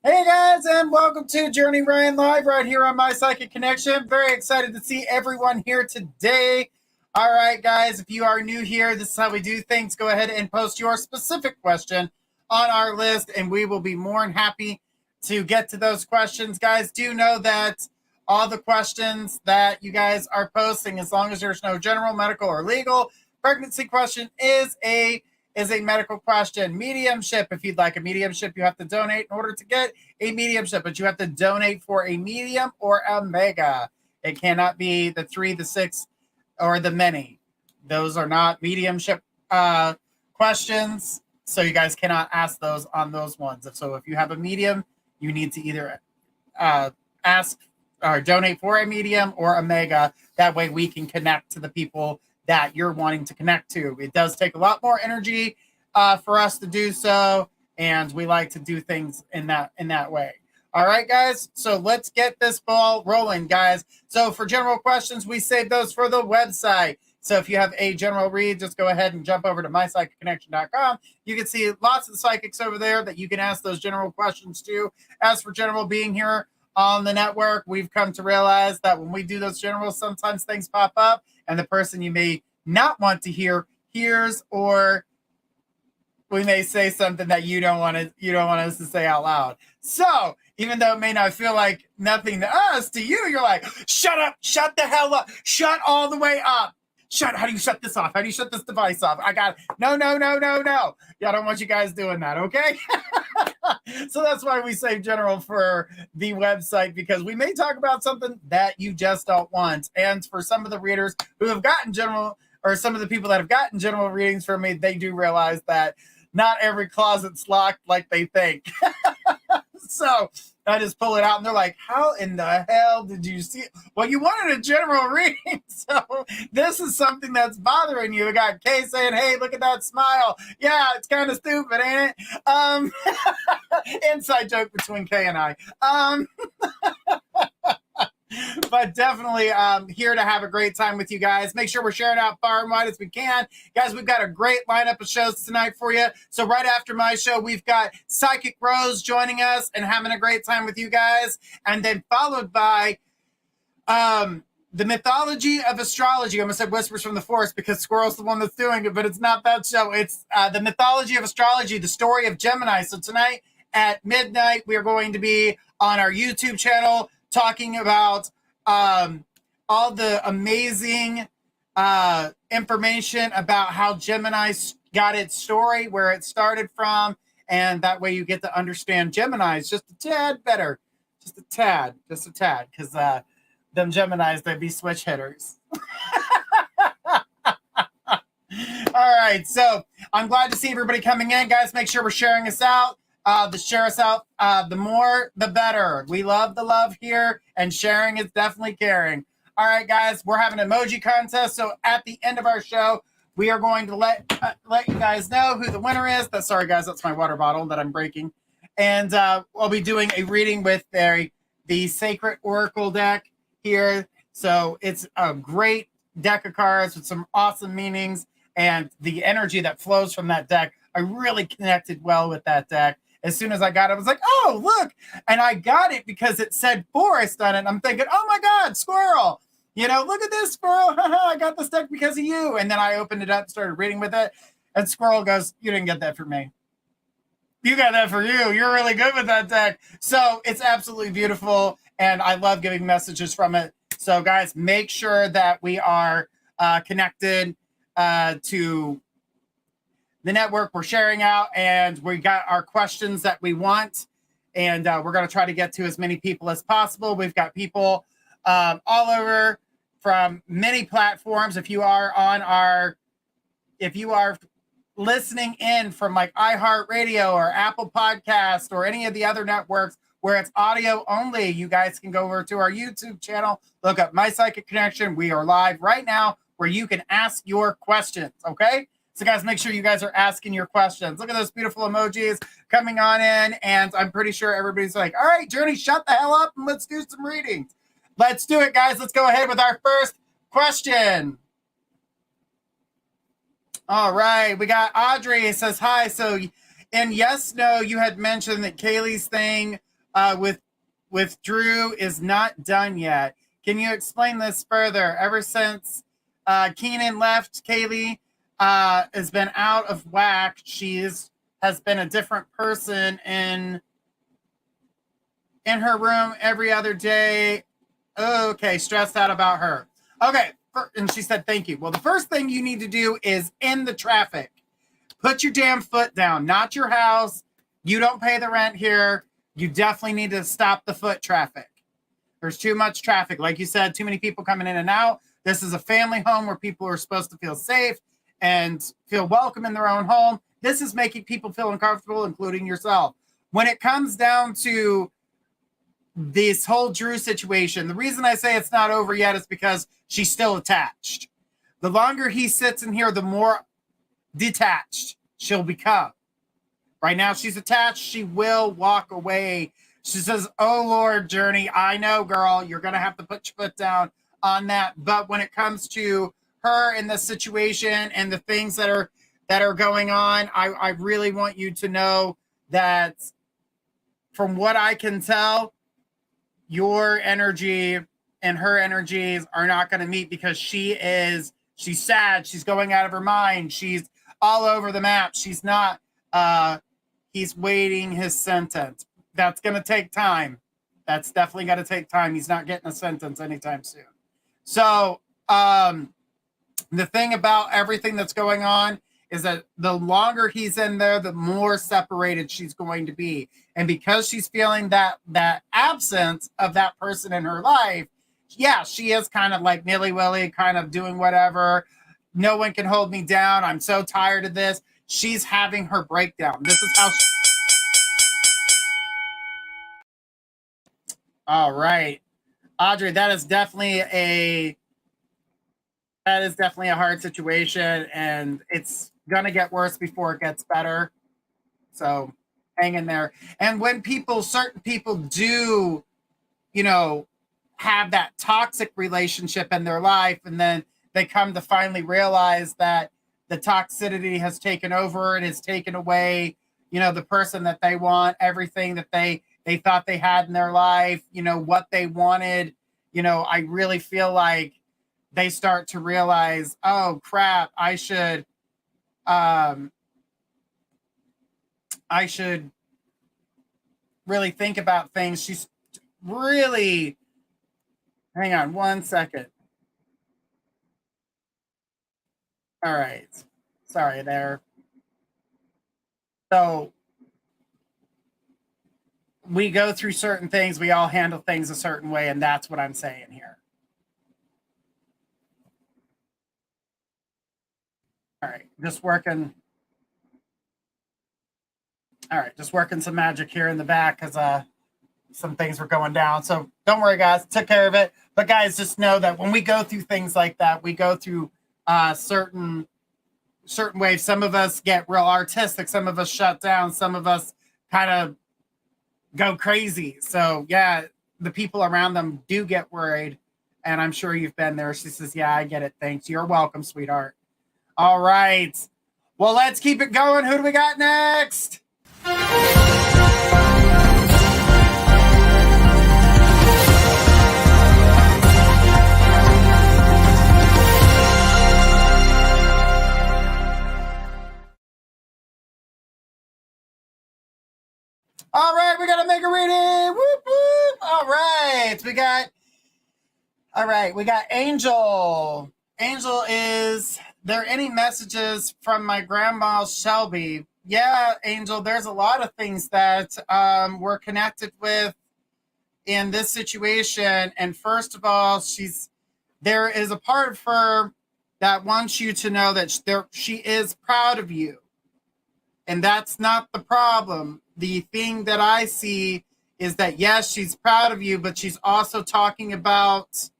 Hey guys, and welcome to Journey Ryan Live right here on My Psychic Connection. Very excited to see everyone here today. All right, guys, if you are new here, this is how we do things. Go ahead and post your specific question on our list, and we will be more than happy to get to those questions. Guys, do know that all the questions that you guys are posting, as long as there's no general, medical, or legal, pregnancy question is a medical question. Mediumship, if you'd like a mediumship, you have to donate in order to get a mediumship, but you have to donate for a medium or a mega. It cannot be the 3, the 6, or the many. Those are not mediumship questions, so you guys cannot ask those on those ones. So if you have a medium, you need to either ask or donate for a medium or a mega. That way we can connect to the people that you're wanting to connect to. It does take a lot more energy for us to do so, and we like to do things in that way. All right, guys, so let's get this ball rolling, guys. So for general questions, we save those for the website. So if you have a general read, just go ahead and jump over to mypsychicconnection.com. You can see lots of psychics over there that you can ask those general questions to. As for general being here on the network, we've come to realize that when we do those generals, sometimes things pop up and the person you may not want to hear hears, or we may say something that you don't want us to say out loud. So even though it may not feel like nothing to us, to you, you're like, shut up, shut the hell up, shut all the way up. Shut, how do you shut this off? How do you shut this device off? I got, no. Yeah, I don't want you guys doing that, okay? So that's why we save general for the website, because we may talk about something that you just don't want. And for some of the readers who have gotten general, or some of the people that have gotten general readings from me, they do realize that not every closet's locked like they think. So I just pull it out and they're like, how in the hell did you see it? Well, you wanted a general reading. So this is something that's bothering you. We got Kay saying, hey, look at that smile. Yeah, it's kind of stupid, ain't it? Inside joke between Kay and I. But definitely here to have a great time with you guys. Make sure we're sharing out far and wide as we can. Guys, we've got a great lineup of shows tonight for you. So right after my show, we've got Psychic Rose joining us and having a great time with you guys. And then followed by the mythology of astrology. I almost said Whispers from the Forest because Squirrel's the one that's doing it, but it's not that show. It's the mythology of astrology, the story of Gemini. So tonight at midnight, we are going to be on our YouTube channel talking about all the amazing information about how Gemini got its story, where it started from, and that way you get to understand Geminis just a tad better. Just a tad, because them Geminis, they'd be switch hitters. All right, so I'm glad to see everybody coming in. Guys, make sure we're sharing us out. Share us out. The more, the better. We love the love here, and sharing is definitely caring. All right, guys, we're having an emoji contest. So at the end of our show, we are going to let you guys know who the winner is. Sorry, guys, that's my water bottle that I'm breaking. And we'll be doing a reading with the Sacred Oracle deck here. So it's a great deck of cards with some awesome meanings, and the energy that flows from that deck. I really connected well with that deck. As soon as I got it, I was like, oh, look. And I got it because it said forest on it. I'm thinking, oh, my God, squirrel. You know, look at this, squirrel. I got this deck because of you. And then I opened it up, started reading with it. And Squirrel goes, you didn't get that for me. You got that for you. You're really good with that deck. So it's absolutely beautiful. And I love giving messages from it. So, guys, make sure that we are connected to the network. We're sharing out, and we got our questions that we want, and we're going to try to get to as many people as possible. We've got people all over from many platforms. If you are listening in from like iHeartRadio or Apple Podcast or any of the other networks where it's audio only, you guys can go over to our YouTube channel, look up My Psychic Connection. We are live right now where you can ask your questions, okay? So guys, make sure you guys are asking your questions. Look at those beautiful emojis coming on in, and I'm pretty sure everybody's like, all right, Journey, shut the hell up and let's do some readings. Let's do it, guys. Let's go ahead with our first question. All right, we got Audrey. It says, hi. So in Yes, No, you had mentioned that Kaylee's thing with Drew is not done yet. Can you explain this further? Ever since Keenan left, Kaylee has been out of whack. Has been a different person in her room every other day. Okay, stressed out about her. Okay, and she said, thank you. Well, the first thing you need to do is end the traffic. Put your damn foot down, not your house. You don't pay the rent here. You definitely need to stop the foot traffic. There's too much traffic. Like you said, too many people coming in and out. This is a family home where people are supposed to feel safe and feel welcome in their own home. This is making people feel uncomfortable, including yourself. When it comes down to this whole Drew situation, the reason I say it's not over yet is because she's still attached. The longer he sits in here, the more detached she'll become. Right now she's attached. She will walk away. She says, oh Lord, Journey, I know, girl, you're going to have to put your foot down on that. But when it comes to her in this situation and the things that are going on, I really want you to know that from what I can tell, your energy and her energies are not going to meet, because she's sad. She's going out of her mind. She's all over the map. She's not, he's waiting his sentence. That's going to take time. That's definitely going to take time. He's not getting a sentence anytime soon. So, the thing about everything that's going on is that the longer he's in there, the more separated she's going to be. And because she's feeling that absence of that person in her life, yeah, she is kind of like nilly-willy, kind of doing whatever. No one can hold me down. I'm so tired of this. She's having her breakdown. This is how all right. Audrey, that is definitely a hard situation, and it's going to get worse before it gets better. So hang in there. And when certain people do, have that toxic relationship in their life, and then they come to finally realize that the toxicity has taken over and has taken away, the person that they want, everything that they thought they had in their life, what they wanted, I really feel like they start to realize, oh crap, I should really think about things. She's really, hang on one second. All right. Sorry there. So we go through certain things. We all handle things a certain way. And that's what I'm saying here. All right. Just working some magic here in the back because some things were going down. So don't worry, guys. Took care of it. But guys, just know that when we go through things like that, we go through certain ways. Some of us get real artistic. Some of us shut down. Some of us kind of go crazy. So yeah, the people around them do get worried. And I'm sure you've been there. She says, yeah, I get it. Thanks. You're welcome, sweetheart. All right. Well, let's keep it going. Who do we got next? All right, we got to make a reading. Whoop, whoop. All right, we got Angel. Angel is there any messages from my grandma Shelby? Yeah, Angel, there's a lot of things that we're connected with in this situation. And first of all, there is a part of her that wants you to know that she is proud of you. And that's not the problem. The thing that I see is that, yes, she's proud of you, but she's also talking about,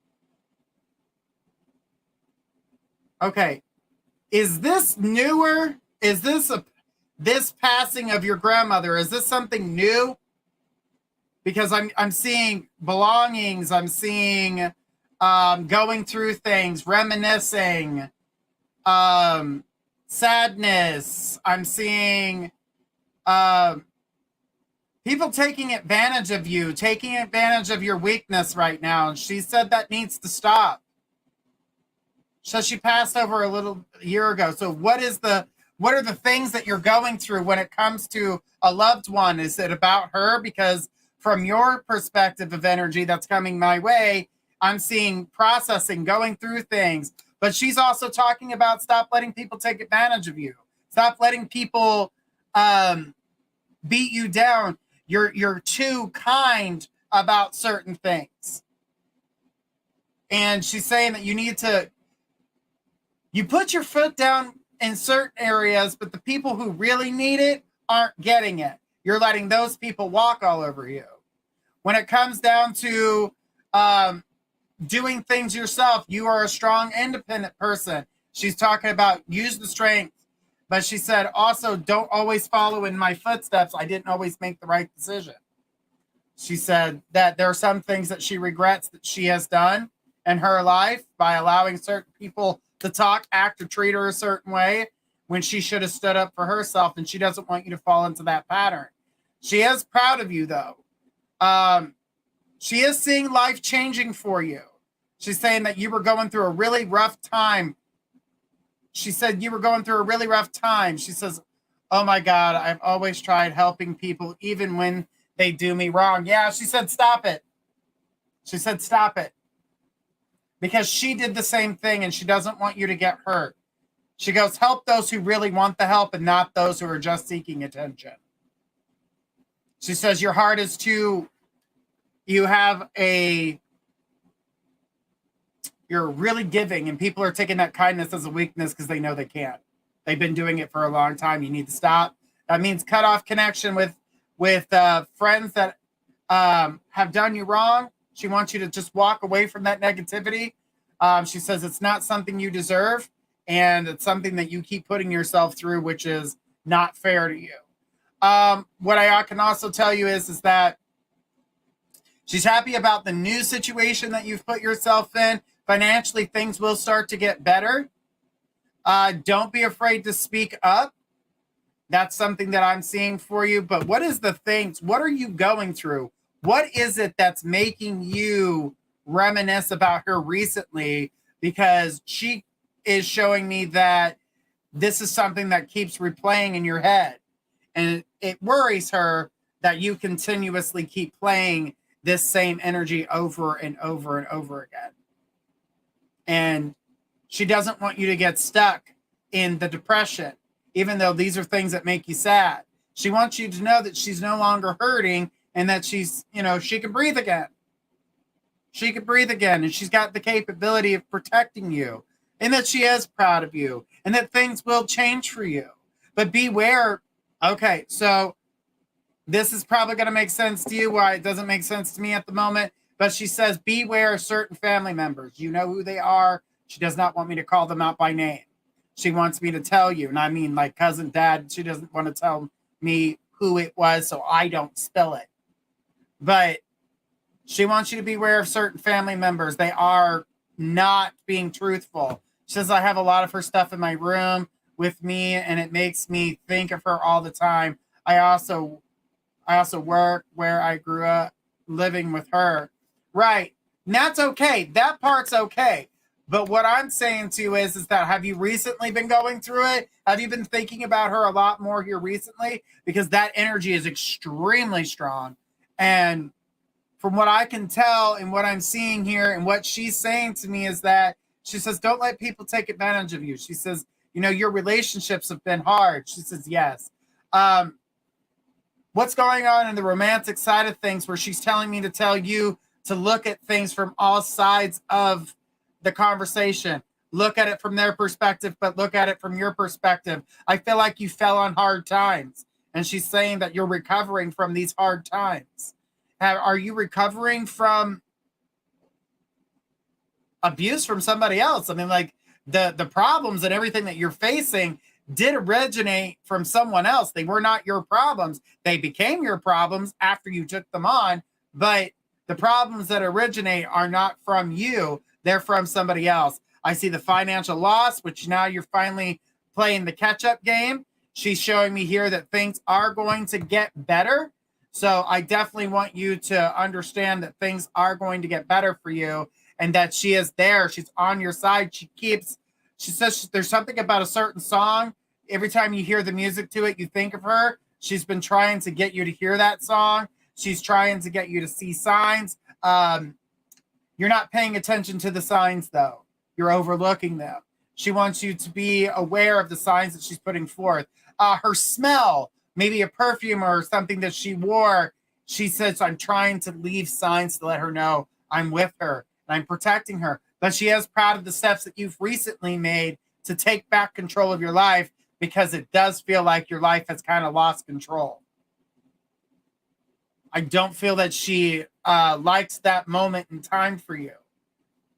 okay, is this newer? Is this passing of your grandmother, is this something new? Because I'm seeing belongings, I'm seeing going through things, reminiscing, sadness. I'm seeing people taking advantage of you, taking advantage of your weakness right now. And she said that needs to stop. So she passed over a year ago. So what are the things that you're going through when it comes to a loved one? Is it about her? Because from your perspective of energy that's coming my way, I'm seeing processing, going through things. But she's also talking about stop letting people take advantage of you. Stop letting people beat you down. You're too kind about certain things. And she's saying that you put your foot down in certain areas, but the people who really need it aren't getting it. You're letting those people walk all over you. When it comes down to doing things yourself, you are a strong, independent person. She's talking about use the strength, but she said also don't always follow in my footsteps. I didn't always make the right decision. She said that there are some things that she regrets that she has done in her life by allowing certain people to talk, act, or treat her a certain way when she should have stood up for herself, and she doesn't want you to fall into that pattern. She is proud of you, though. She is seeing life changing for you. She's saying that you were going through a really rough time. She said you were going through a really rough time. She says, oh my God, I've always tried helping people even when they do me wrong. Yeah, she said, stop it. She said, stop it. Because she did the same thing and she doesn't want you to get hurt. She goes, help those who really want the help and not those who are just seeking attention. She says, your heart is too, you're really giving, and people are taking that kindness as a weakness because they know they can't. They've been doing it for a long time. You need to stop. That means cut off connection with friends that have done you wrong. She wants you to just walk away from that negativity. She says it's not something you deserve, and it's something that you keep putting yourself through, which is not fair to you. What I can also tell you is that she's happy about the new situation that you've put yourself in. Financially, things will start to get better. Don't be afraid to speak up. That's something that I'm seeing for you. But what is the things? What are you going through? What is it that's making you reminisce about her recently? Because she is showing me that this is something that keeps replaying in your head. And it worries her that you continuously keep playing this same energy over and over and over again. And she doesn't want you to get stuck in the depression, even though these are things that make you sad. She wants you to know that she's no longer hurting and that she's, she can breathe again. She can breathe again, and she's got the capability of protecting you, and that she is proud of you, and that things will change for you. But beware. Okay, so this is probably going to make sense to you, why it doesn't make sense to me at the moment. But she says, beware certain family members. You know who they are. She does not want me to call them out by name. She wants me to tell you, and I mean like cousin, dad. She doesn't want to tell me who it was so I don't spill it. But she wants you to beware of certain family members. They are not being truthful. She says, I have a lot of her stuff in my room with me, and it makes me think of her all the time. I also work where I grew up living with her. Right. And that's okay. That part's okay. But what I'm saying to you is that have you recently been going through it? Have you been thinking about her a lot more here recently? Because that energy is extremely strong. And from what I can tell and what I'm seeing here and what she's saying to me is that She says, don't let people take advantage of you. She says, you know, your relationships have been hard. She says, yes. What's going on in the romantic side of things, where she's telling me to tell you to look at things from all sides of the conversation. Look at it from their perspective, but look at it from your perspective. I feel like you fell on hard times. And she's saying that you're recovering from these hard times. Are you recovering from abuse from somebody else? I mean, like the problems and everything that you're facing did originate from someone else. They were not your problems. They became your problems after you took them on, but the problems that originate are not from you. They're from somebody else. I see the financial loss, which now you're finally playing the catch-up game. She's showing me here that things are going to get better. So I definitely want you to understand that things are going to get better for you, and that she is there. She's on your side. She says there's something about a certain song. Every time you hear the music to it, you think of her. She's been trying to get you to hear that song. She's trying to get you to see signs. You're not paying attention to the signs, though. You're overlooking them. She wants you to be aware of the signs that she's putting forth. Her smell, maybe a perfume or something that she wore. She says, I'm trying to leave signs to let her know I'm with her and I'm protecting her. But she is proud of the steps that you've recently made to take back control of your life, because it does feel like your life has kind of lost control. I don't feel that she likes that moment in time for you,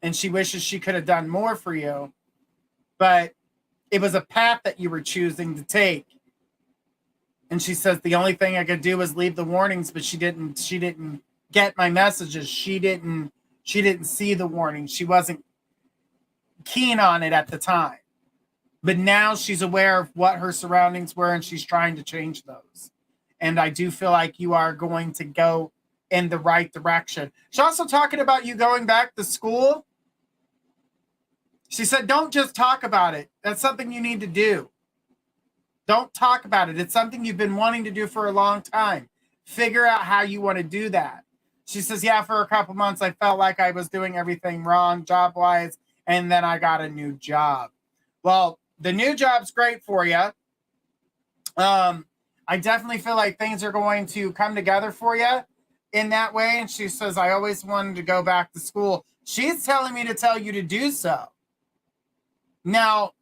and she wishes she could have done more for you, but it was a path that you were choosing to take. And she says, the only thing I could do was leave the warnings, but she didn't get my messages. She didn't see the warning. She wasn't keen on it at the time. But now she's aware of what her surroundings were, and she's trying to change those. And I do feel like you are going to go in the right direction. She's also talking about you going back to school. She said, don't just talk about it. That's something you need to do. Don't talk about it. It's something you've been wanting to do for a long time. Figure out how you want to do that. She says, yeah, for a couple months, I felt like I was doing everything wrong job-wise, and then I got a new job. Well, the new job's great for you. I definitely feel like things are going to come together for you in that way. And she says, I always wanted to go back to school. She's telling me to tell you to do so. Now,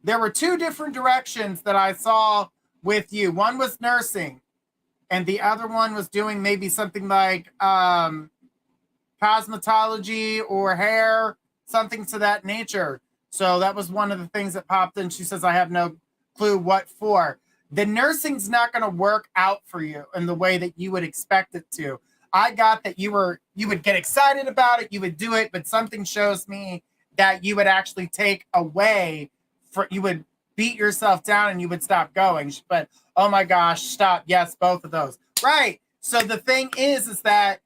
there were two different directions that I saw with you. One was nursing, and the other one was doing maybe something like cosmetology or hair, something to that nature. So that was one of the things that popped in. She says, I have no clue what for. The nursing's not going to work out for you in the way that you would expect it to. I got that you would get excited about it, you would do it, but something shows me that you would actually take away, you would beat yourself down and you would stop going. But, oh my gosh, stop. Yes, both of those. Right. So the thing is that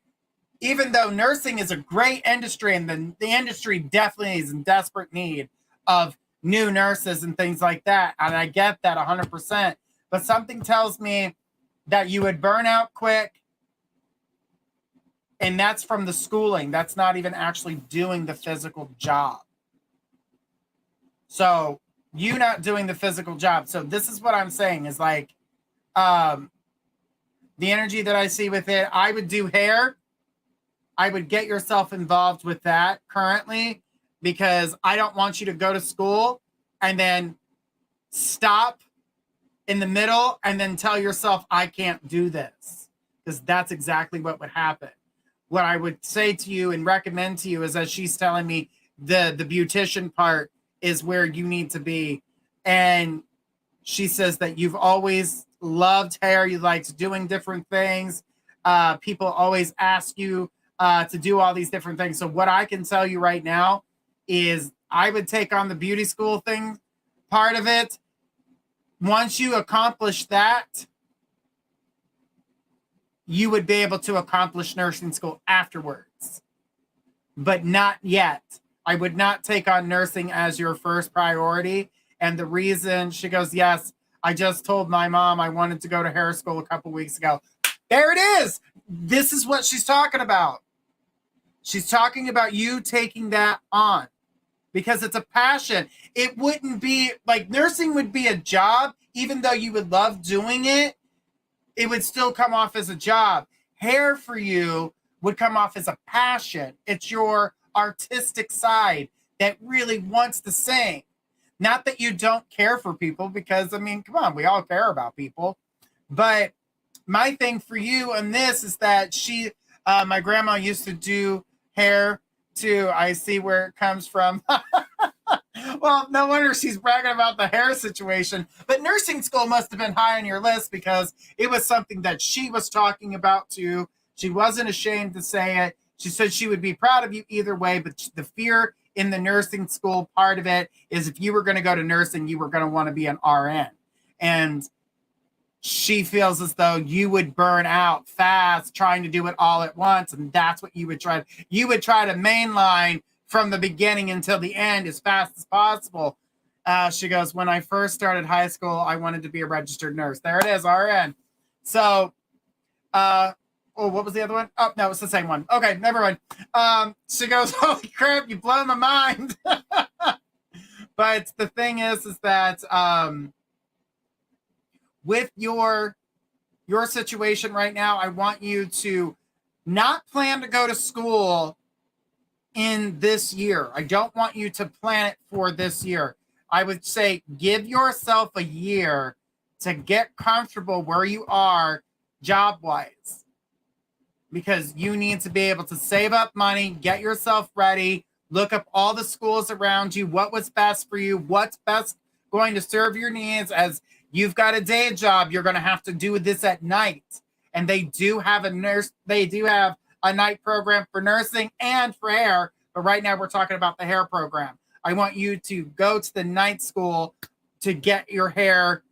even though nursing is a great industry, and the industry definitely is in desperate need of new nurses and things like that, and I get that 100%, but something tells me that you would burn out quick, and that's from the schooling. That's not even actually doing the physical job. So you not doing the physical job. So this is what I'm saying is like the energy that I see with it. I would do hair. I would get yourself involved with that currently, because I don't want you to go to school and then stop in the middle and then tell yourself, I can't do this, because that's exactly what would happen. What I would say to you and recommend to you is, as she's telling me, the beautician part is where you need to be. And she says that you've always loved hair. You liked doing different things. People always ask you to do all these different things. So what I can tell you right now is I would take on the beauty school thing, part of it. Once you accomplish that, you would be able to accomplish nursing school afterwards, but not yet. I would not take on nursing as your first priority. And the reason, she goes, yes, I just told my mom I wanted to go to hair school a couple weeks ago. There it is. This is what she's talking about. She's talking about you taking that on. because it's a passion. It wouldn't be like nursing would be a job, even though you would love doing it, it would still come off as a job. Hair for you would come off as a passion. It's your artistic side that really wants to sing. Not that you don't care for people, because I mean, come on, we all care about people. But my thing for you on this is that my grandma used to do hair too. I see where it comes from. Well, no wonder she's bragging about the hair situation. But nursing school must have been high on your list because it was something that she was talking about too. She wasn't ashamed to say it. She said she would be proud of you either way, but the fear in the nursing school part of it is if you were going to go to nursing, you were going to want to be an RN. And she feels as though you would burn out fast trying to do it all at once. And that's what you would try. You would try to mainline from the beginning until the end as fast as possible. She goes, when I first started high school, I wanted to be a registered nurse. There it is, RN. So, what was the other one? Oh, no, it's the same one. Okay, never mind. She goes, holy crap, you blow my mind. But the thing is that with your situation right now, I want you to not plan to go to school in this year. I don't want you to plan it for this year. I would say give yourself a year to get comfortable where you are job-wise, because you need to be able to save up money, get yourself ready, look up all the schools around you, what was best for you, what's best going to serve your needs. As you've got a day job, you're going to have to do this at night. And they do have a night program for nursing and for hair. But right now we're talking about the hair program. I want you to go to the night school to get your hair.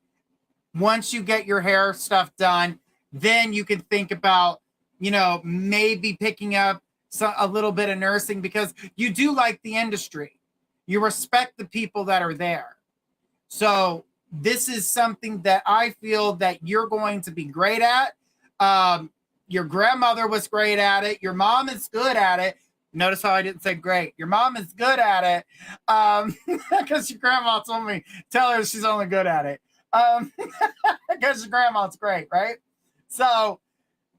Once you get your hair stuff done, then you can think about, maybe picking up a little bit of nursing, because you do like the industry. You respect the people that are there. So this is something that I feel that you're going to be great at. Your grandmother was great at it. Your mom is good at it. Notice how I didn't say great. Your mom is good at it. Because your grandma told me, tell her she's only good at it. Because your grandma's great, right? So,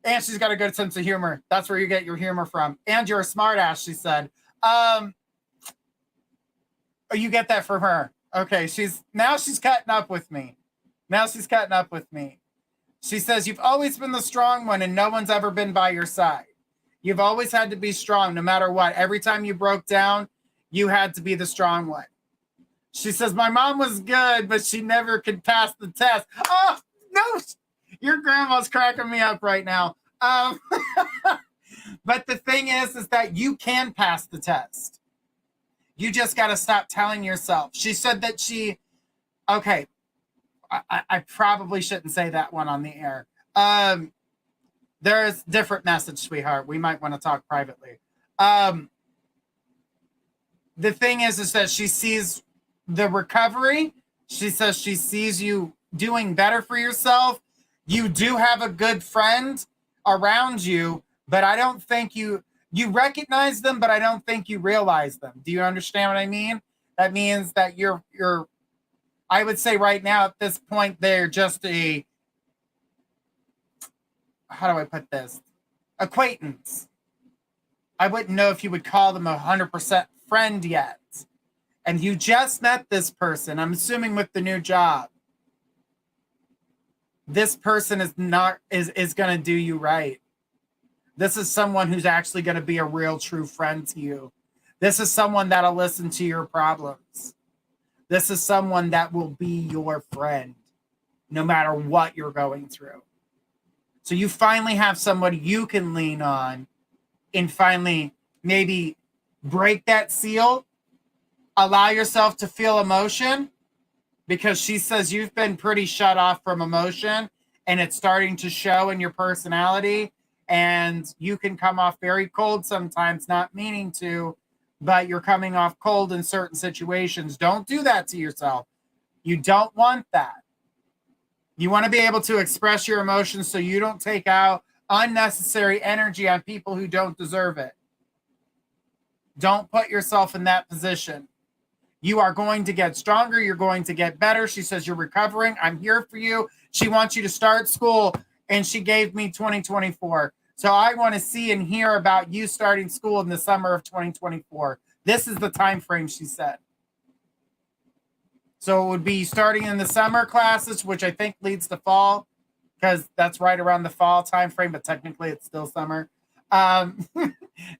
and she's got a good sense of humor. That's where you get your humor from. And you're a smart ass, she said. You get that from her. Okay, she's cutting up with me. She says, you've always been the strong one and no one's ever been by your side. You've always had to be strong no matter what. Every time you broke down, you had to be the strong one. She says, my mom was good, but she never could pass the test. Oh, no, your grandma's cracking me up right now. But the thing is that you can pass the test. You just got to stop telling yourself. She said that okay, I probably shouldn't say that one on the air. There's different message, sweetheart. We might want to talk privately. The thing is that she sees the recovery. She says she sees you doing better for yourself. You do have a good friend around you, but I don't think you recognize them, but I don't think you realize them. Do you understand what I mean? That means that you're I would say right now at this point, they're just how do I put this? Acquaintance. I wouldn't know if you would call them 100% friend yet. And you just met this person, I'm assuming with the new job. This person is going to do you right. This is someone who's actually going to be a real true friend to you. This is someone that'll listen to your problems. This is someone that will be your friend no matter what you're going through. So you finally have somebody you can lean on and finally maybe break that seal, allow yourself to feel emotion, because she says you've been pretty shut off from emotion and it's starting to show in your personality, and you can come off very cold sometimes, not meaning to, but you're coming off cold in certain situations. Don't do that to yourself. You don't want that. You want to be able to express your emotions so you don't take out unnecessary energy on people who don't deserve it. Don't put yourself in that position. You are going to get stronger. You're going to get better. She says, you're recovering. I'm here for you. She wants you to start school, and she gave me 2024. So I want to see and hear about you starting school in the summer of 2024. This is the time frame, she said. So it would be starting in the summer classes, which I think leads to fall, because that's right around the fall time frame, but technically it's still summer.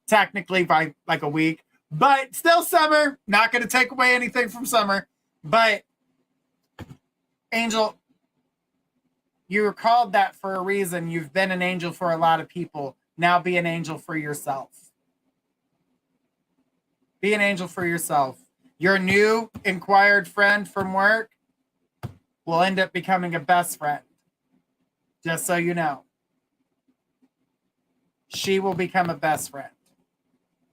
Technically by like a week, but still summer. Not going to take away anything from summer. But Angel, you're called that for a reason. You've been an angel for a lot of people. Now be an angel for yourself. Be an angel for yourself. Your new inquired friend from work will end up becoming a best friend. Just so you know. She will become a best friend.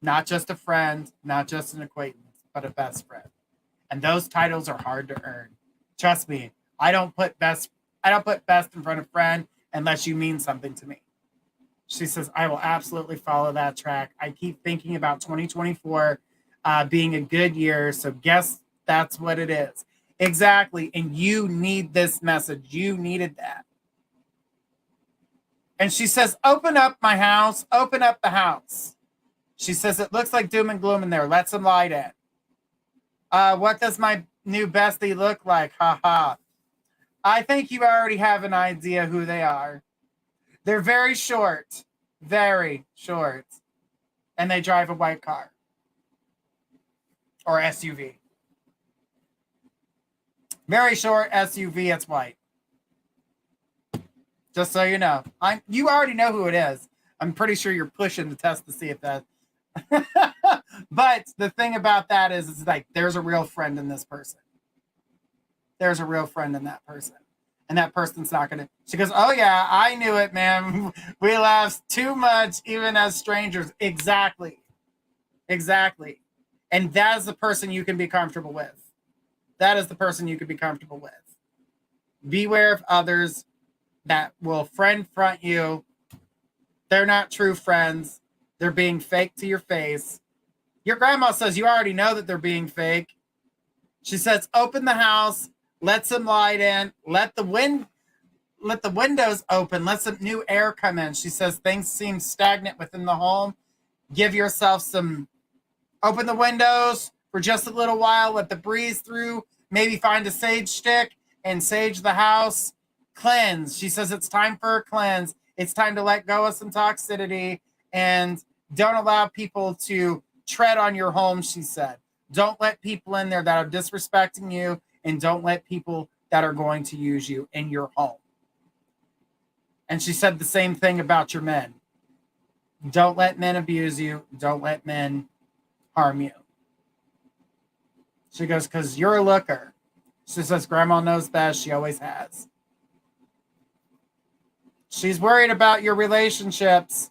Not just a friend, not just an acquaintance, but a best friend. And those titles are hard to earn. Trust me, I don't put best in front of friend unless you mean something to me. She says, I will absolutely follow that track. I keep thinking about 2024 being a good year. So guess that's what it is. Exactly. And you need this message. You needed that. And she says, open up my house. Open up the house. She says, it looks like doom and gloom in there. Let some light in. What does my new bestie look like? Ha ha. I think you already have an idea who they are. They're very short. Very short. And they drive a white car. Or SUV. Very short SUV, it's white. Just so you know. You already know who it is. I'm pretty sure you're pushing the test to see if that... But the thing about that is, it's like, there's a real friend in this person. There's a real friend in that person. And that person's not going to... She goes, oh yeah, I knew it, man. We laugh too much, even as strangers. Exactly. Exactly. And that is the person you can be comfortable with. That is the person you can be comfortable with. Beware of others that will friend front you. They're not true friends. They're being fake to your face. Your grandma says you already know that they're being fake. She says, open the house, let some light in, let the windows open, let some new air come in. She says things seem stagnant within the home. Give yourself some, open the windows for just a little while, let the breeze through, maybe find a sage stick and sage the house. Cleanse. She says it's time for a cleanse. It's time to let go of some toxicity and don't allow people to tread on your home, she said. Don't let people in there that are disrespecting you, and don't let people that are going to use you in your home. And she said the same thing about your men. Don't let men abuse you. Don't let men harm you. She goes, because you're a looker. She says, Grandma knows best. She always has. She's worried about your relationships.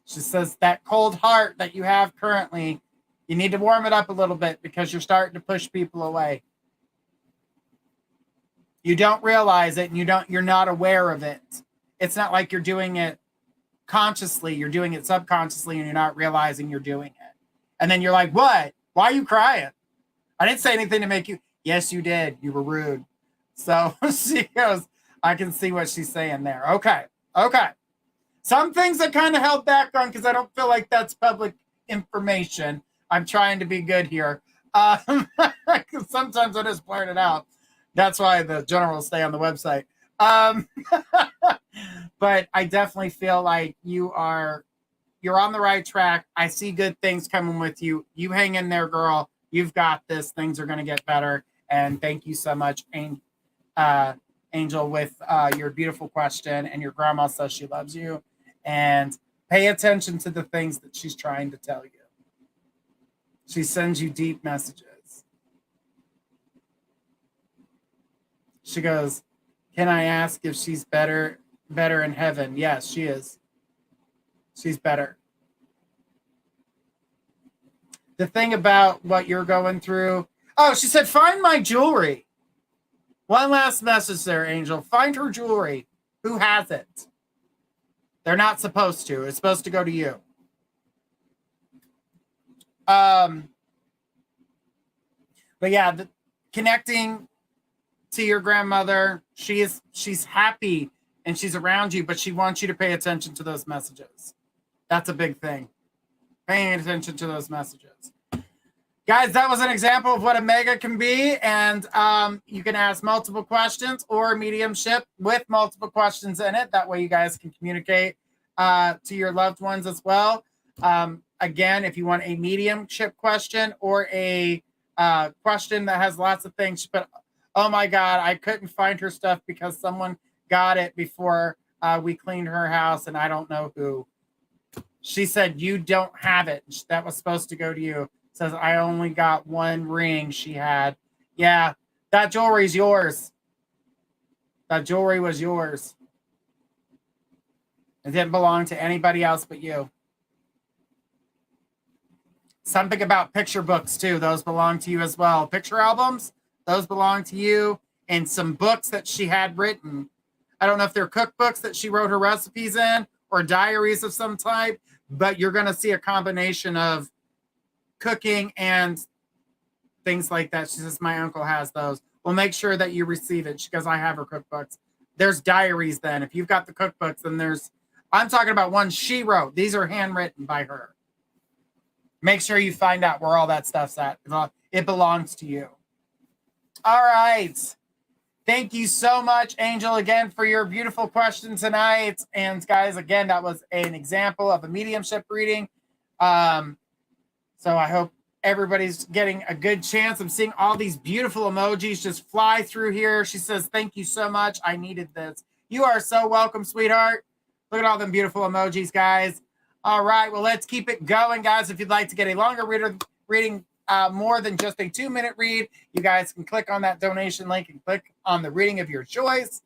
She says that cold heart that you have currently, you need to warm it up a little bit because you're starting to push people away. You don't realize it, and you're not aware of it. It's not like you're doing it consciously. You're doing it subconsciously, and you're not realizing you're doing it. And then you're like, what? Why are you crying? I didn't say anything to make you. Yes, you did. You were rude. So she goes, I can see what she's saying there. Okay. Some things I kind of held back on because I don't feel like that's public information. I'm trying to be good here. Because sometimes I just blurt it out. That's why the generals stay on the website. But I definitely feel like you're on the right track. I see good things coming with you. You hang in there, girl. You've got this. Things are going to get better. And thank you so much, Angel, with your beautiful question. And your grandma says she loves you. And pay attention to the things that she's trying to tell you. She sends you deep messages. She goes, can I ask if she's better in heaven? Yes, she is. She's better. The thing about what you're going through. Oh, she said, find my jewelry. One last message there, Angel. Find her jewelry. Who has it? They're not supposed to. It's supposed to go to you. But yeah, connecting to your grandmother, she's happy and she's around you, but she wants you to pay attention to those messages. That's a big thing. Paying attention to those messages. Guys, that was an example of what a mega can be, and you can ask multiple questions or mediumship with multiple questions in it. That way you guys can communicate to your loved ones as well. Again, if you want a mediumship question or a question that has lots of things, but oh my God, I couldn't find her stuff because someone got it before we cleaned her house, and I don't know who. She said, you don't have it. That was supposed to go to you. Says, I only got one ring she had. Yeah, that jewelry's yours. That jewelry was yours. It didn't belong to anybody else but you. Something about picture books, too. Those belong to you as well. Picture albums, those belong to you. And some books that she had written. I don't know if they're cookbooks that she wrote her recipes in or diaries of some type, but you're going to see a combination of cooking and things like that. She says, my uncle has those. Well, make sure that you receive it. She goes, I have her cookbooks. There's diaries then. If you've got the cookbooks, then I'm talking about ones she wrote. These are handwritten by her. Make sure you find out where all that stuff's at. It belongs to you. All right. Thank you so much, Angel, again, for your beautiful question tonight. And guys, again, that was an example of a mediumship reading. So I hope everybody's getting a good chance. I'm seeing all these beautiful emojis just fly through here. She says, thank you so much. I needed this. You are so welcome, sweetheart. Look at all them beautiful emojis, guys. All right, well, let's keep it going, guys. If you'd like to get a longer reading, more than just a 2-minute read, you guys can click on that donation link and click on the reading of your choice.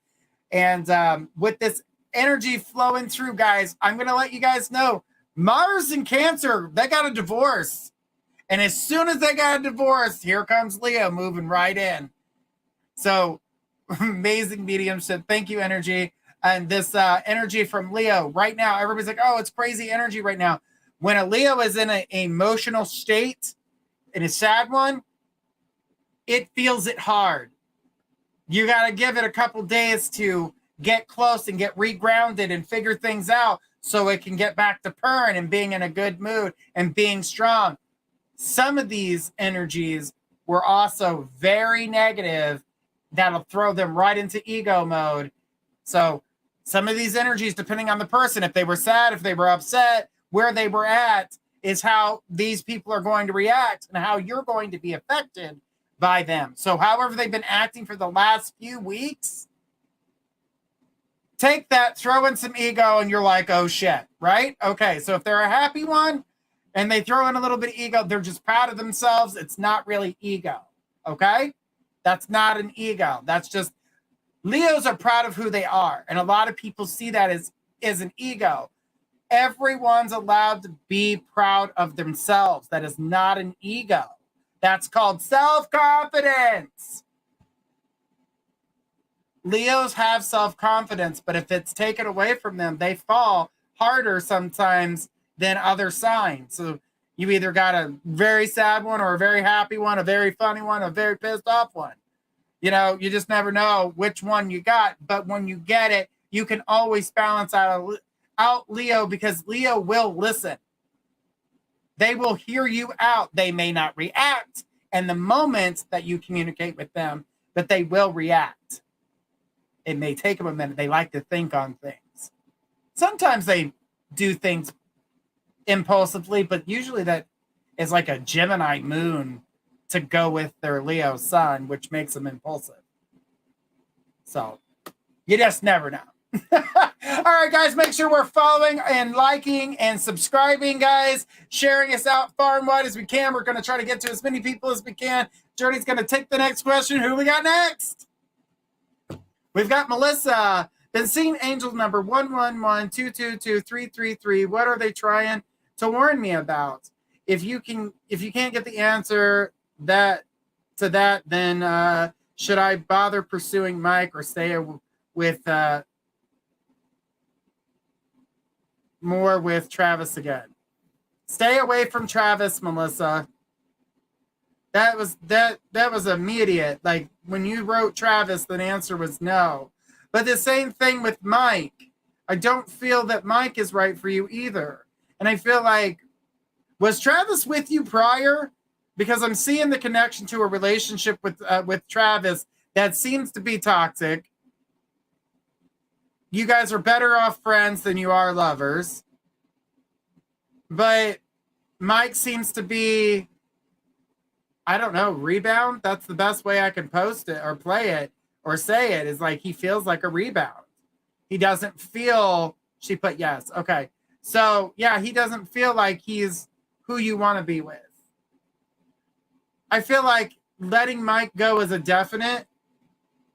And with this energy flowing through, guys, I'm going to let you guys know Mars and Cancer, they got a divorce. And as soon as they got a divorce, here comes Leo moving right in. So amazing mediumship. Thank you, energy. And this energy from Leo right now, everybody's like, oh, it's crazy energy right now. When a Leo is in an emotional state, in a sad one, it feels it hard. You got to give it a couple days to get close and get regrounded and figure things out so it can get back to purring and being in a good mood and being strong. Some of these energies were also very negative. That'll throw them right into ego mode. So some of these energies, depending on the person, if they were sad, if they were upset, where they were at, is how these people are going to react and how you're going to be affected by them. So however they've been acting for the last few weeks, take that, throw in some ego, and you're like, oh shit, right? Okay, so if they're a happy one and they throw in a little bit of ego, they're just proud of themselves. It's not really ego, okay? That's not an ego. That's just, Leos are proud of who they are. And a lot of people see that as an ego. Everyone's allowed to be proud of themselves. That is not an ego. That's called self-confidence. Leos have self-confidence, but if it's taken away from them, they fall harder sometimes than other signs. So you either got a very sad one or a very happy one, a very funny one, a very pissed off one. You know, you just never know which one you got. But when you get it, you can always balance out Leo, because Leo will listen. They will hear you out. They may not react in the moment that you communicate with them, but they will react. It may take them a minute. They like to think on things. Sometimes they do things impulsively, but usually that is like a Gemini moon to go with their Leo sun, which makes them impulsive. So you just never know. All right, guys, make sure we're following and liking and subscribing, guys, sharing us out far and wide as we can. We're going to try to get to as many people as we can. Journey's going to take the next question. Who we got next? We've got Melissa. Been seeing angel number 111222333. What are they trying to warn me about? If you can't get the answer to that, then should I bother pursuing Mike or stay with more with Travis again? Stay away from Travis, Melissa. That was immediate. Like when you wrote Travis, the answer was no. But the same thing with Mike. I don't feel that Mike is right for you either. And I feel like, was Travis with you prior? Because I'm seeing the connection to a relationship with Travis that seems to be toxic. You guys are better off friends than you are lovers. But Mike seems to be, I don't know, rebound. That's the best way I can post it or play it or say it, is like he feels like a rebound. He doesn't feel, she put yes. Okay. So yeah, he doesn't feel like he's who you want to be with. I feel like letting Mike go is a definite,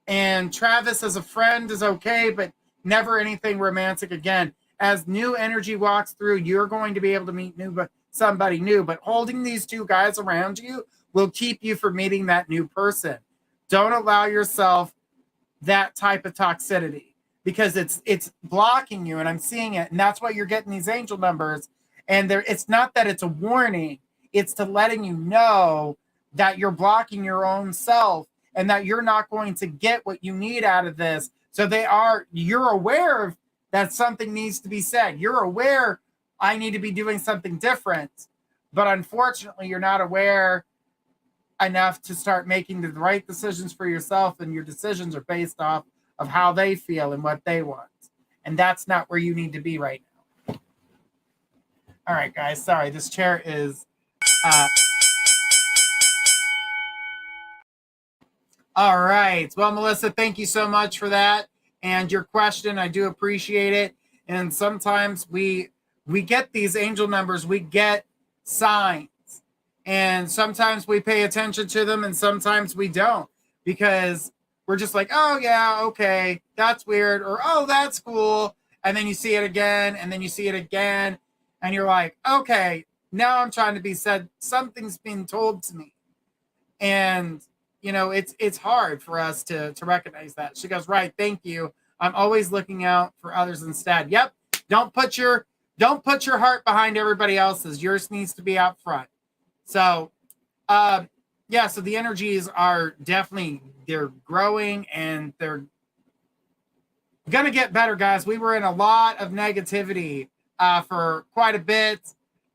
and Travis as a friend is okay, but never anything romantic again. As new energy walks through, you're going to be able to meet somebody new, but holding these two guys around you will keep you from meeting that new person. Don't allow yourself that type of toxicity, because it's blocking you, and I'm seeing it, and that's why you're getting these angel numbers. And it's not that it's a warning, it's to letting you know that you're blocking your own self and that you're not going to get what you need out of this. So you're aware of that something needs to be said. You're aware I need to be doing something different, but unfortunately you're not aware enough to start making the right decisions for yourself, and your decisions are based off of how they feel and what they want. And that's not where you need to be right now. All right, guys, sorry, this chair is all right. Well, Melissa, thank you so much for that and your question. I do appreciate it. And sometimes we get these angel numbers, we get signs, and sometimes we pay attention to them and sometimes we don't, because we're just like, oh yeah, okay, that's weird, or oh, that's cool. And then you see it again, and then you see it again, and you're like, okay, now I'm trying to be said, something's being told to me. And it's hard for us to recognize that. She goes, right, thank you. I'm always looking out for others instead. Yep. Don't put your heart behind everybody else's. Yours needs to be out front. So yeah, so the energies are definitely, they're growing and they're gonna get better, guys. We were in a lot of negativity for quite a bit.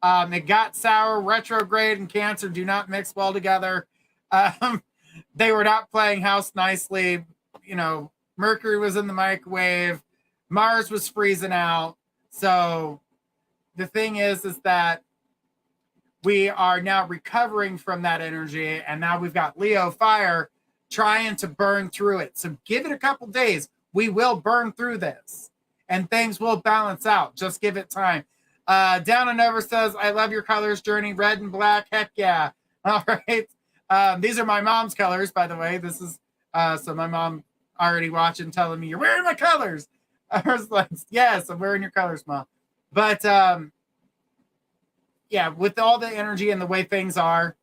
It got sour. Retrograde and Cancer do not mix well together. They were not playing house nicely. Mercury was in the microwave. Mars was freezing out. So the thing is that we are now recovering from that energy, and now we've got Leo fire trying to burn through it. So give it a couple days. We will burn through this, and things will balance out. Just give it time. Down and Over says, I love your colors, Journey. Red and black. Heck yeah. All right. These are my mom's colors, by the way. This is so my mom already watching, telling me, you're wearing my colors. I was like, yes, I'm wearing your colors, Mom. But yeah, with all the energy and the way things are,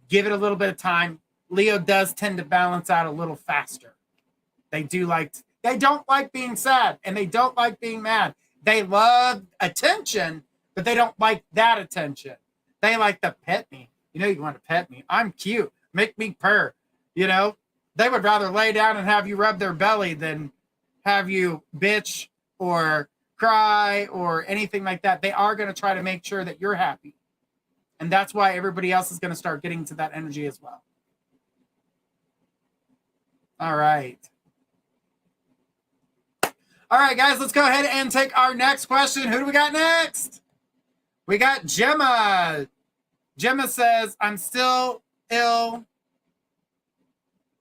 give it a little bit of time. Leo does tend to balance out a little faster. They don't like being sad, and they don't like being mad. They love attention, but they don't like that attention. They like to pet me. You want to pet me. I'm cute. Make me purr. They would rather lay down and have you rub their belly than have you bitch or cry or anything like that. They are going to try to make sure that you're happy. And that's why everybody else is going to start getting to that energy as well. All right. All right, guys, let's go ahead and take our next question. Who do we got next? We got Gemma. Gemma says, I'm still ill.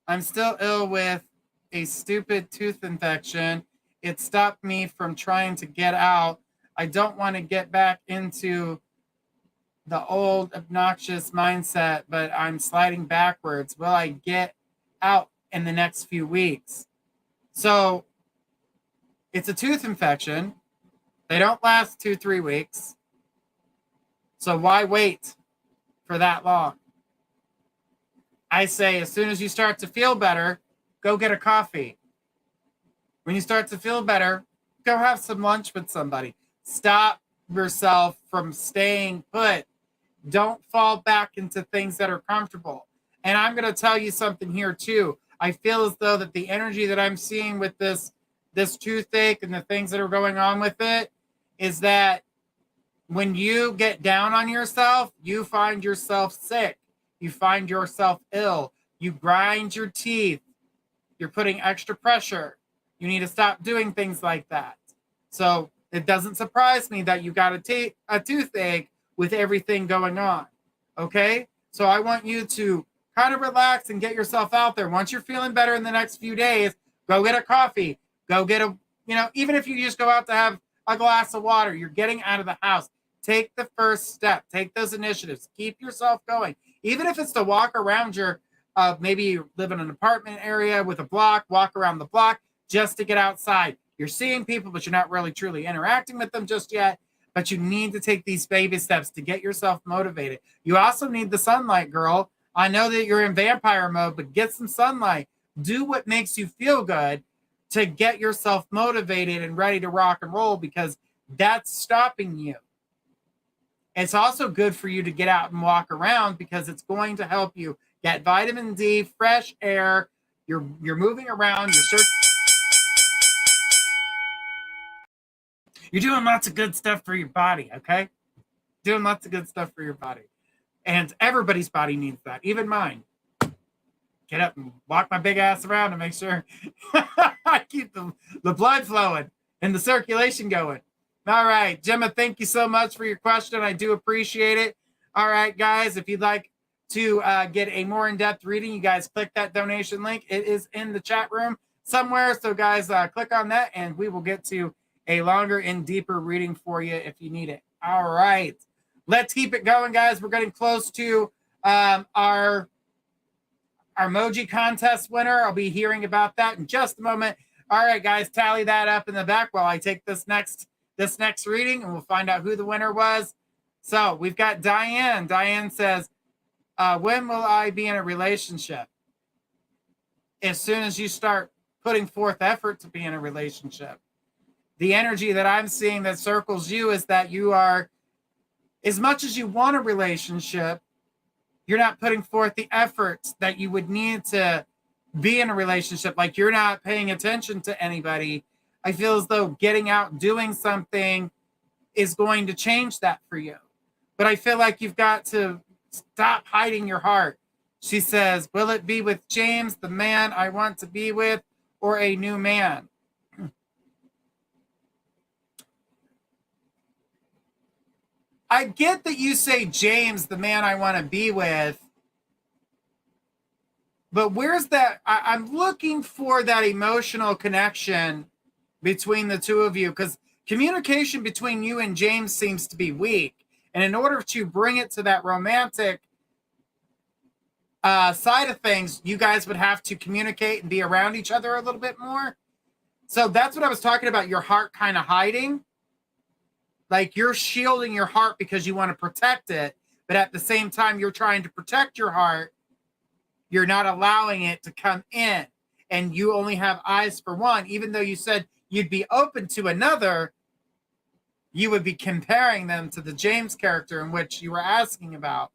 I'm still ill with a stupid tooth infection. It stopped me from trying to get out. I don't want to get back into the old obnoxious mindset, but I'm sliding backwards. Will I get out in the next few weeks? So it's a tooth infection. They don't last 2-3 weeks. So why wait for that long? I say, as soon as you start to feel better, go get a coffee. When you start to feel better, go have some lunch with somebody. Stop yourself from staying put. Don't fall back into things that are comfortable. And I'm going to tell you something here too. I feel as though that the energy that I'm seeing with this toothache and the things that are going on with it is that when you get down on yourself, you find yourself sick. You find yourself ill. You grind your teeth. You're putting extra pressure. You need to stop doing things like that. So it doesn't surprise me that you got a toothache with everything going on. Okay? So I want you to kind of relax and get yourself out there. Once you're feeling better in the next few days, go get a coffee. Go get a, even if you just go out to have a glass of water, you're getting out of the house. Take the first step. Take those initiatives. Keep yourself going. Even if it's to walk around your, maybe you live in an apartment area with a block, walk around the block just to get outside. You're seeing people, but you're not really truly interacting with them just yet. But you need to take these baby steps to get yourself motivated. You also need the sunlight, girl. I know that you're in vampire mode, but get some sunlight. Do what makes you feel good to get yourself motivated and ready to rock and roll, because that's stopping you. It's also good for you to get out and walk around, because it's going to help you get vitamin D, fresh air. You're moving around. You're doing lots of good stuff for your body, okay? Doing lots of good stuff for your body. And everybody's body needs that, even mine. Get up and walk my big ass around and make sure I keep the blood flowing and the circulation going. All right, Gemma, thank you so much for your question. I do appreciate it. All right, guys, if you'd like to get a more in-depth reading, you guys click that donation link. It is in the chat room somewhere. So, guys, click on that, and we will get to a longer and deeper reading for you if you need it. All right, let's keep it going, guys. We're getting close to our emoji contest winner. I'll be hearing about that in just a moment. All right, guys, tally that up in the back while I take this next reading, and we'll find out who the winner was. So we've got Diane. Diane says, when will I be in a relationship? As soon as you start putting forth effort to be in a relationship. The energy that I'm seeing that circles you is that you are, as much as you want a relationship, you're not putting forth the efforts that you would need to be in a relationship. Like, you're not paying attention to anybody. I feel as though getting out, doing something is going to change that for you. But I feel like you've got to stop hiding your heart. She says, will it be with James, the man I want to be with, or a new man? I get that you say James, the man I want to be with, but where's that? I'm looking for that emotional connection between the two of you, because communication between you and James seems to be weak. And in order to bring it to that romantic side of things, you guys would have to communicate and be around each other a little bit more. So that's what I was talking about, your heart kind of hiding. Like, you're shielding your heart because you want to protect it, but at the same time, you're trying to protect your heart. You're not allowing it to come in, and you only have eyes for one. Even though you said you'd be open to another, you would be comparing them to the James character in which you were asking about.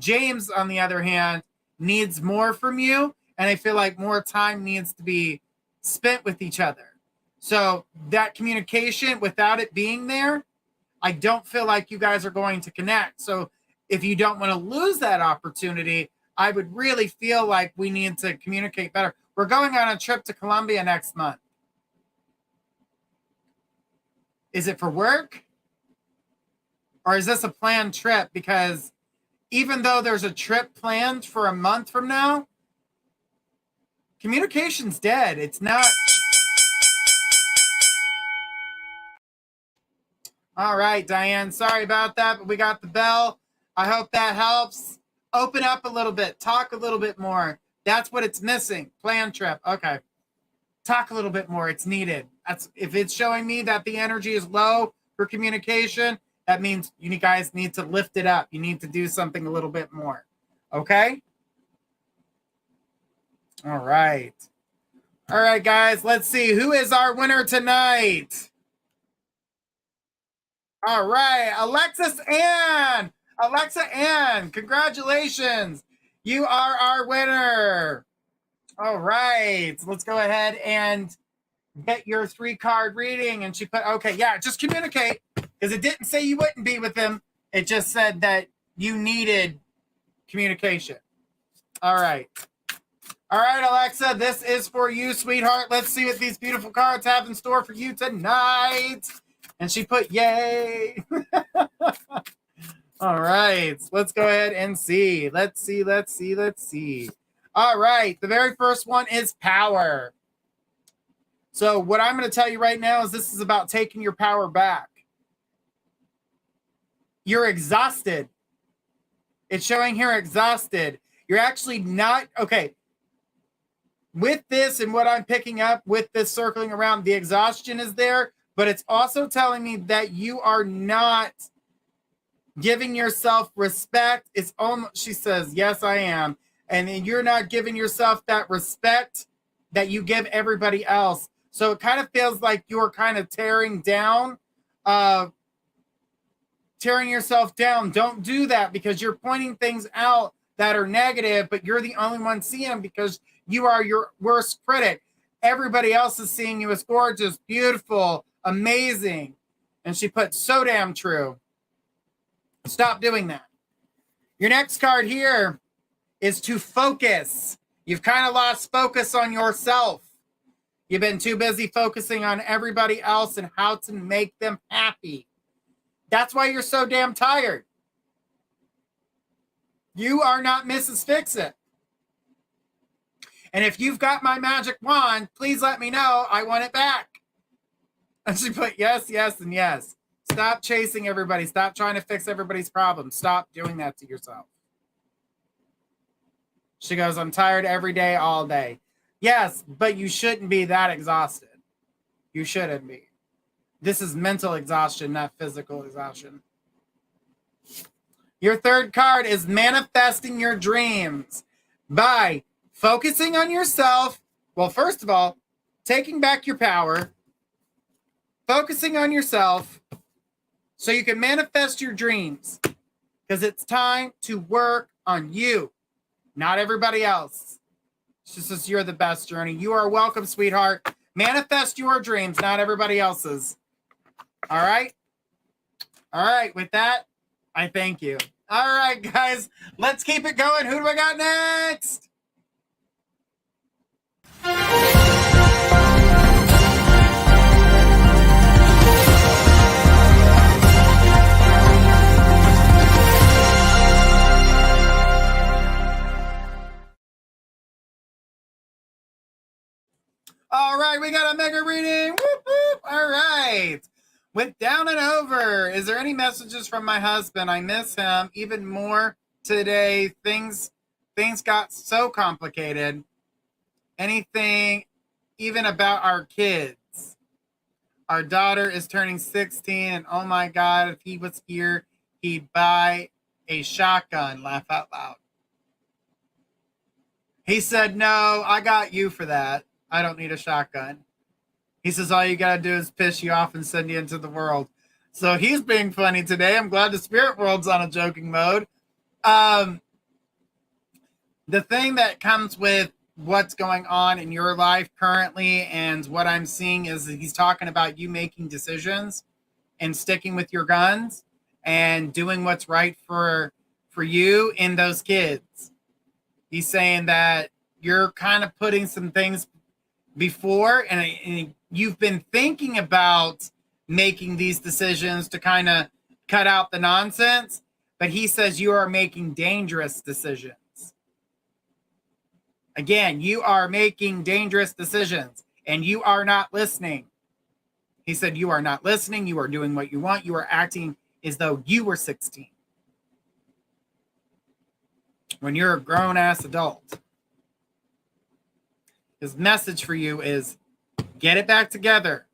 James, on the other hand, needs more from you, and I feel like more time needs to be spent with each other. So that communication, without it being there, I don't feel like you guys are going to connect. So if you don't want to lose that opportunity, I would really feel like we need to communicate better. We're going on a trip to Colombia next month. Is it for work? Or is this a planned trip? Because even though there's a trip planned for a month from now, communication's dead. It's not. All right, Diane, sorry about that, but we got the bell. I hope that helps. Open up a little bit. Talk a little bit more. That's what it's missing. Plan trip. Okay. Talk a little bit more. It's needed. That's, if it's showing me that the energy is low for communication, that means you guys need to lift it up. You need to do something a little bit more. Okay? All right. All right, guys. Let's see. Who is our winner tonight? All right. Alexis Ann. Alexa Ann, congratulations. You are our winner. All right. So let's go ahead and get your 3-card reading. And she put, okay, yeah, just communicate, because it didn't say you wouldn't be with him. It just said that you needed communication. All right. All right, Alexa, this is for you, sweetheart. Let's see what these beautiful cards have in store for you tonight. And she put, yay. All right, let's go ahead and see. Let's see. All right, the very first one is power. So what I'm going to tell you right now is this is about taking your power back. You're exhausted. It's showing here exhausted. You're actually not, okay. With this and what I'm picking up with this circling around, the exhaustion is there, but it's also telling me that you are not giving yourself respect. It's almost, she says, yes, I am. And you're not giving yourself that respect that you give everybody else. So it kind of feels like you're kind of tearing yourself down. Don't do that, because you're pointing things out that are negative, but you're the only one seeing them because you are your worst critic. Everybody else is seeing you as gorgeous, beautiful, amazing. And she put, so damn true. Stop doing that. Your next card here is to focus. You've kind of lost focus on yourself. You've been too busy focusing on everybody else and how to make them happy. That's why you're so damn tired. You are not Mrs. Fix-It. And if you've got my magic wand, please let me know. I want it back. And she put yes, yes, and yes. Stop chasing everybody. Stop trying to fix everybody's problems. Stop doing that to yourself. She goes, I'm tired every day, all day. Yes, but you shouldn't be that exhausted. You shouldn't be. This is mental exhaustion, not physical exhaustion. Your third card is manifesting your dreams by focusing on yourself. Well, first of all, taking back your power, focusing on yourself so you can manifest your dreams, because it's time to work on you, not everybody else. She says, you're the best, Journey. You are welcome, sweetheart. Manifest your dreams, not everybody else's. All right? All right, with that, I thank you. All right, guys, let's keep it going. Who do I got next? All right, we got a mega reading. Whoop, whoop. All right. Went down and over. Is there any messages from my husband? I miss him even more today. Things got so complicated. Anything, even about our kids. Our daughter is turning 16, and oh my God, if he was here, he'd buy a shotgun. Laugh out loud. He said, no, I got you for that. I don't need a shotgun. He says, all you got to do is piss you off and send you into the world. So he's being funny today. I'm glad the spirit world's on a joking mode. The thing that comes with what's going on in your life currently and what I'm seeing is that he's talking about you making decisions and sticking with your guns and doing what's right for you and those kids. He's saying that you're kind of putting some things before, and you've been thinking about making these decisions to kind of cut out the nonsense, but he says you are making dangerous decisions. Again, you are making dangerous decisions, and you are not listening. He said you are not listening. You are doing what you want. You are acting as though you were 16 when you're a grown-ass adult. His message for you is get it back together.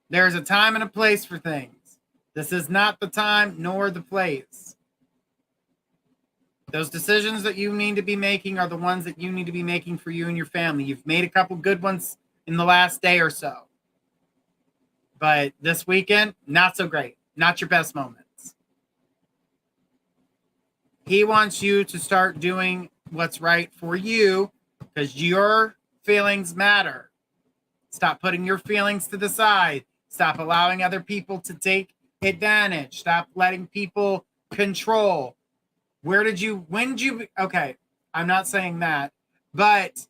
There's a time and a place for things. This is not the time nor the place. Those decisions that you need to be making are the ones that you need to be making for you and your family. You've made a couple good ones in the last day or so. But this weekend, not so great. Not your best moments. He wants you to start doing what's right for you because your feelings matter. Stop putting your feelings to the side. Stop allowing other people to take advantage. Stop letting people control. When did you, okay, I'm not saying that, but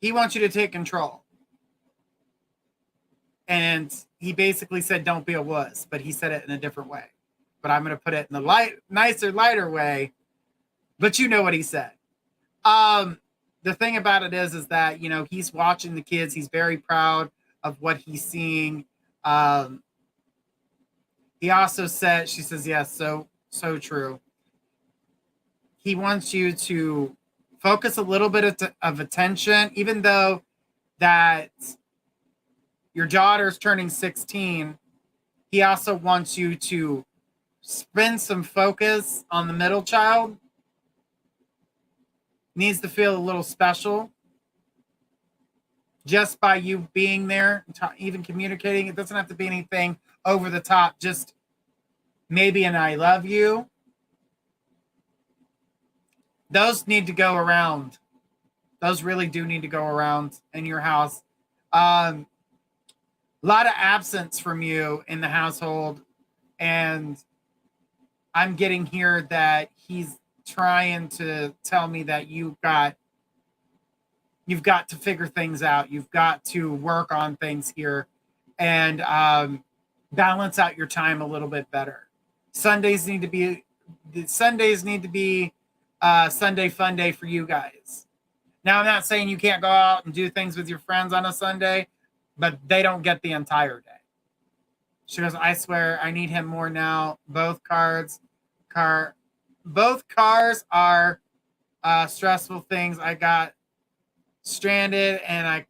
he wants you to take control. And he basically said, don't be a wuss, but he said it in a different way. But I'm going to put it in the nicer, lighter way. But you know what he said. The thing about it is that, you know, he's watching the kids. He's very proud of what he's seeing. He also said, she says, yes, so true. He wants you to focus a little bit of attention, even though that your daughter's turning 16. He also wants you to spend some focus on the middle child. Needs to feel a little special just by you being there, even communicating. It doesn't have to be anything over the top, just maybe an I love you. Those need to go around. Those really do need to go around in your house. A lot of absence from you in the household, and I'm getting here that he's trying to tell me that you've got to figure things out. You've got to work on things here and balance out your time a little bit better. Sundays need to be Sunday fun day for you guys. Now, I'm not saying you can't go out and do things with your friends on a Sunday, but they don't get the entire day. She goes, I swear I need him more now. Both cars are stressful things. I got stranded and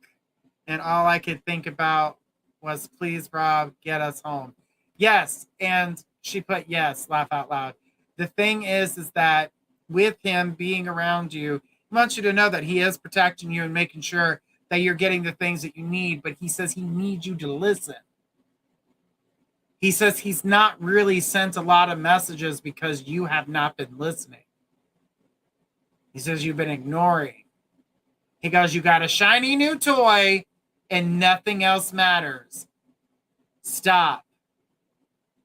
all I could think about was, please, Rob, get us home. Yes. And she put yes, laugh out loud. The thing is that with him being around you, he wants you to know that he is protecting you and making sure that you're getting the things that you need. But he says he needs you to listen. He says he's not really sent a lot of messages because you have not been listening. He says you've been ignoring. He goes, you got a shiny new toy and nothing else matters. Stop.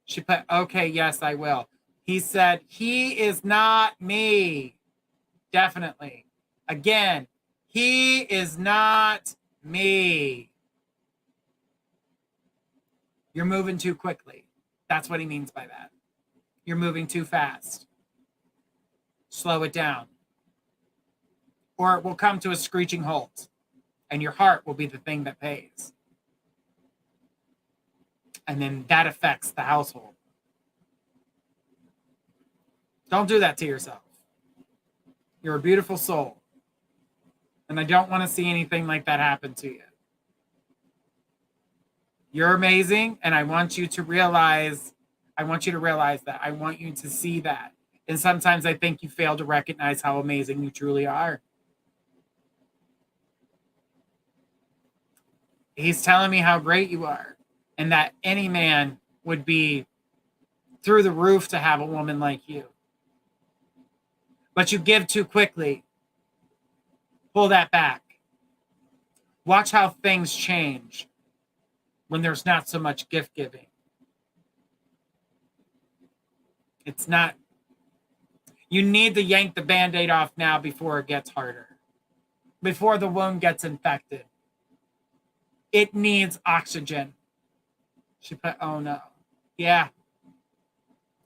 She put, okay, yes, I will. He said, he is not me. Definitely. Again, he is not me. You're moving too quickly. That's what he means by that. You're moving too fast. Slow it down. Or it will come to a screeching halt. And your heart will be the thing that pays. And then that affects the household. Don't do that to yourself. You're a beautiful soul. And I don't want to see anything like that happen to you. You're amazing, and I want you to realize that. I want you to see that. And sometimes I think you fail to recognize how amazing you truly are. He's telling me how great you are, and that any man would be through the roof to have a woman like you. But you give too quickly. Pull that back. Watch how things change when there's not so much gift giving. It's not. You need to yank the Band-Aid off now before it gets harder. Before the wound gets infected. It needs oxygen. She put, oh no. Yeah.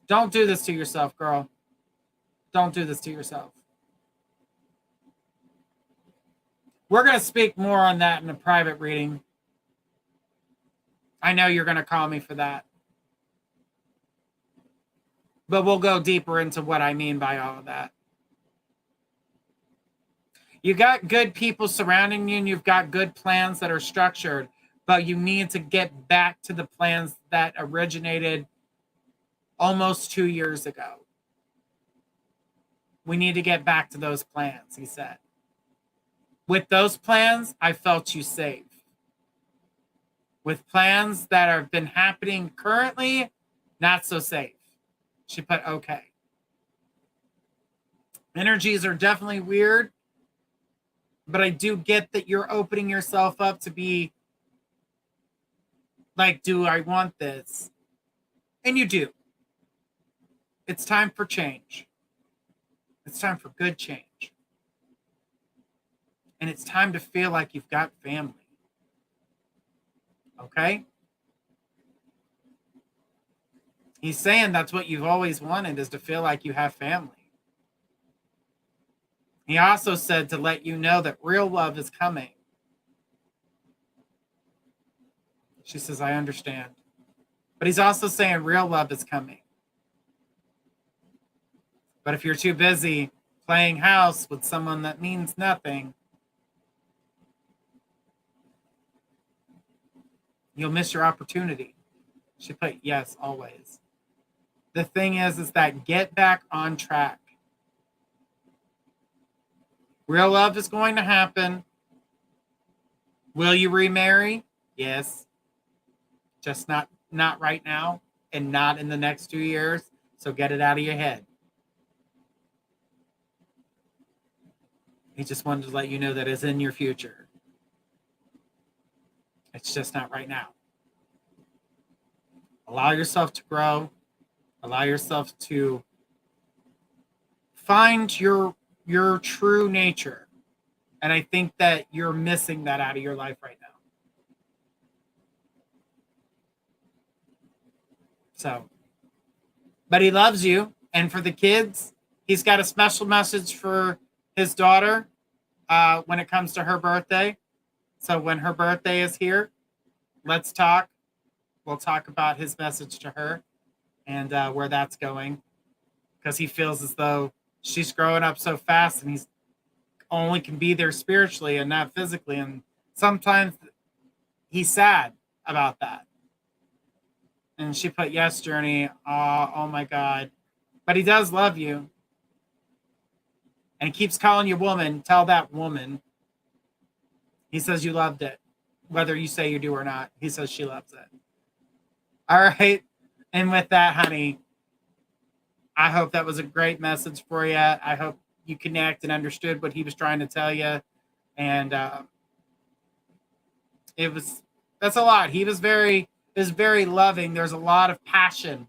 Don't do this to yourself, girl. Don't do this to yourself. We're going to speak more on that in a private reading. I know you're going to call me for that. But we'll go deeper into what I mean by all of that. You got good people surrounding you and you've got good plans that are structured, but you need to get back to the plans that originated almost 2 years ago. We need to get back to those plans, he said. With those plans, I felt you safe. With plans that have been happening currently, not so safe. She put, okay. Energies are definitely weird, but I do get that you're opening yourself up to be like, do I want this? And you do. It's time for change. It's time for good change. And it's time to feel like you've got family. Okay? He's saying that's what you've always wanted, is to feel like you have family. He also said to let you know that real love is coming. She says, I understand. But he's also saying real love is coming. But if you're too busy playing house with someone that means nothing, you'll miss your opportunity. She put, yes, always. The thing is that get back on track. Real love is going to happen. Will you remarry? Yes. Just not right now, and not in the next 2 years. So get it out of your head. He just wanted to let you know that it's in your future. It's just not right now. Allow yourself to grow. Allow yourself to find your true nature. And I think that you're missing that out of your life right now. So, but he loves you. And for the kids, he's got a special message for his daughter when it comes to her birthday. So when her birthday is here, let's talk. We'll talk about his message to her and where that's going. Because he feels as though she's growing up so fast and he's only can be there spiritually and not physically. And sometimes he's sad about that. And she put, yes, Journey. Oh my God. But he does love you. And he keeps calling you woman. Tell that woman. He says you loved it. Whether you say you do or not. He says she loves it. All right. And with that, honey, I hope that was a great message for you. I hope you connect and understood what he was trying to tell you. And that's a lot. He was very loving. There's a lot of passion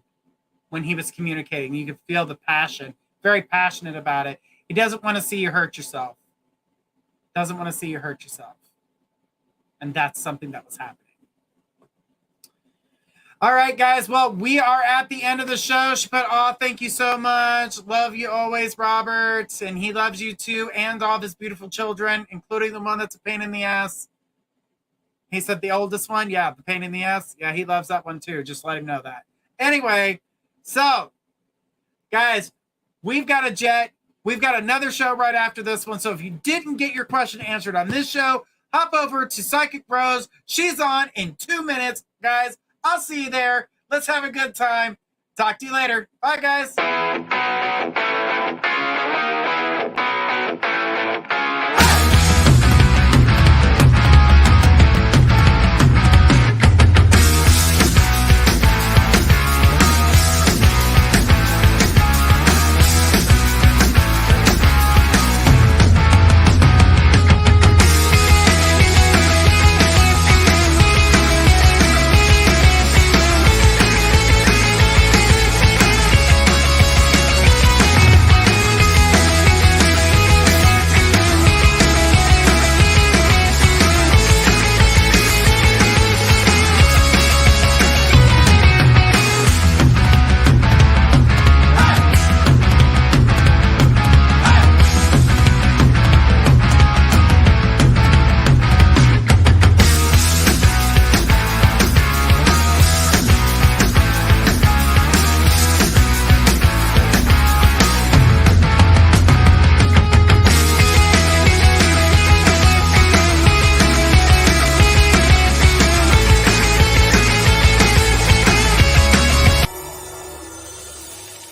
when he was communicating. You could feel the passion, very passionate about it. He doesn't want to see you hurt yourself. Doesn't want to see you hurt yourself. And that's something that was happening. All right, guys. Well, we are at the end of the show. She put, oh, thank you so much. Love you always, Robert. And he loves you too, and all of his beautiful children, including the one that's a pain in the ass. He said the oldest one. Yeah, the pain in the ass. Yeah, he loves that one too. Just let him know that. Anyway, so, guys, we've got a jet. We've got another show right after this one. So if you didn't get your question answered on this show, hop over to Psychic Bros. She's on in 2 minutes. Guys, I'll see you there. Let's have a good time. Talk to you later. Bye, guys.